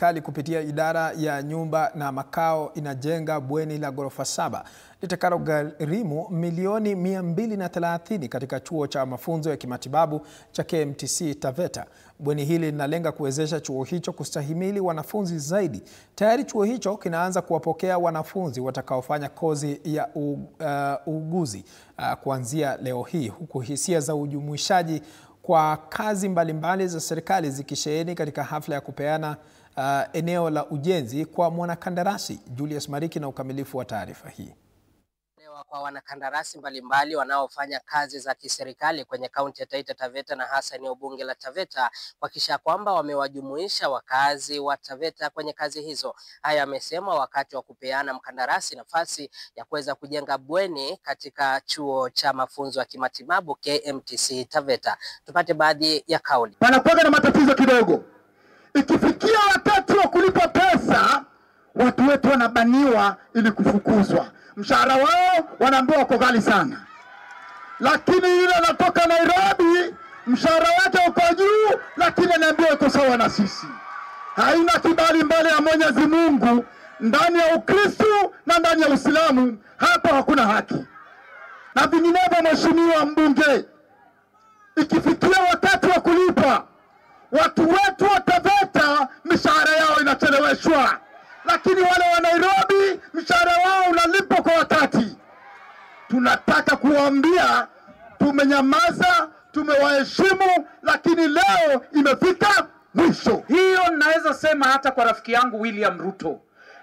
serikali kupitia idara ya nyumba na makao inajenga bweni la ghorofa 7 litakalogharimu milioni 230 katika chuo cha mafunzo ya kimatibabu cha KMTC Taveta. Bweni hili linalenga kuwezesha chuo hicho kustahimili wanafunzi zaidi. Tayari chuo hicho kinaanza kuwapokea wanafunzi watakaofanya kozi ya uuguzi kuanzia leo hii, huku hisia za ujumuishaji kwa kazi mbalimbali za serikali zikisheheni katika hafla ya kupeana eneo la ujenzi kwa mwanakandarasi. Julius Mariki na ukamilifu wa taarifa hii. Kwa wanakandarasi mbalimbali wanaofanya kazi za kiserikali kwenye kaunti ya Taita Taveta na hasa eneo bunge la Taveta, kuhakikisha kwamba wamewajumuisha wakazi wa Taveta kwenye kazi hizo. Haya amesema wakati wa kupeana mkandarasi nafasi ya kuweza kujenga bweni katika chuo cha mafunzo ya kimatibabu KMTC Taveta. Tupate baadhi ya kauli. Panakuwa na matatizo kidogo. Ikifikia wakati wa kulipa pesa, watu wetu wanabaniwa ili kufukuzwa. Mshahara wao wanaambiwa wako ghali sana. Lakini yule anatoka Nairobi, mshahara wake uko juu, lakini anaambiwa uko sawa na sisi. Haina kibali mbele ya Mwenyezi Mungu. Ndani ya Ukristo na ndani ya Uislamu hapa hakuna haki. Na vinginevyo, mheshimiwa mbunge, ikifikia wakati wa kulipa, watu wetu wa Taveta mishahara yao inacheleweshwa. Lakini wale wa Nairobi mshahara wao unalipwa kwa wakati. Tunataka kuambia tumenyamaza, tumewaheshimu, lakini leo imefika mwisho. Hiyo naweza sema hata kwa rafiki yangu William Ruto.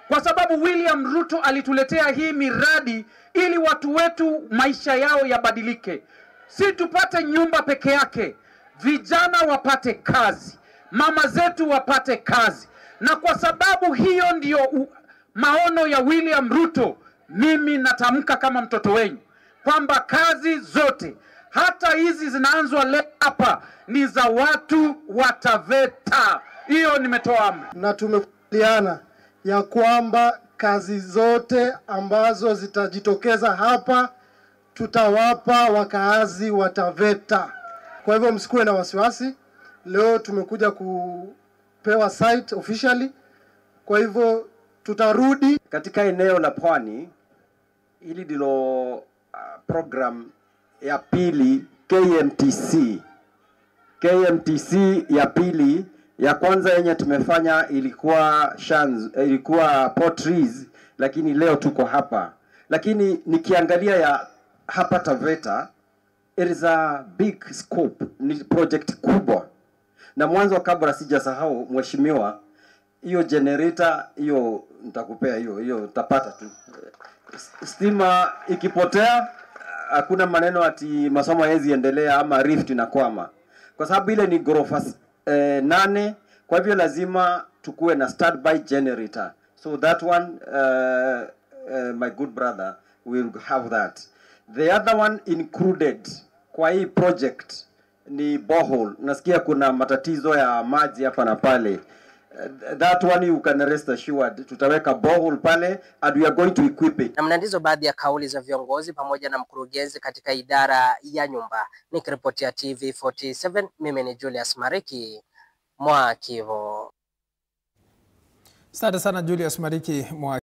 Kwa sababu William Ruto alituletea hii miradi ili watu wetu maisha yao yabadilike. Si tupate nyumba peke yake, vijana wapate kazi, mama zetu wapate kazi. Na kwa sababu hiyo ndio maono ya William Ruto, mimi natamka kama mtoto wenu kwamba kazi zote, hata hizi zinaanzwa leo hapa, ni za watu wa Taveta. Hiyo nimetoa amri. Na tumekubaliana ya kwamba kazi zote ambazo zitajitokeza hapa tutawapa wakaazi wa Taveta. Kwa hivyo msikuwe na wasiwasi. Leo tumekuja kupewa site officially. Kwa hivyo tutarudi katika eneo la Pwani. Hili ndilo program ya pili KMTC ya pili. Ya kwanza yenye tumefanya ilikuwa Port Reitz, lakini leo tuko hapa. Lakini nikiangalia ya hapa Taveta, it is a big scope, ni project kubwa. Na mwanzo kabla sijasahau mheshimiwa, hiyo generator hiyo nitakupea, hiyo utapata tu. Stima ikipotea hakuna maneno ati masomo hezi endelea ama rift inakwama. Kwa sababu ile ni ghorofa 8, kwa hivyo lazima tukue na standby generator. So that one my good brother will have that. The other one included kwa hii project ni borehole. Nasikia kuna matatizo ya maji hapa na pale. That one you can rest assured, tutaweka borehole pale and we are going to equip it. Na ndizo baadhi ya kauli za viongozi pamoja na mkurugenzi katika idara ya nyumba. Nikiripotia TV47, mimi ni Julius Mariki mwa Kivu. Asante sana Julius Mariki mwa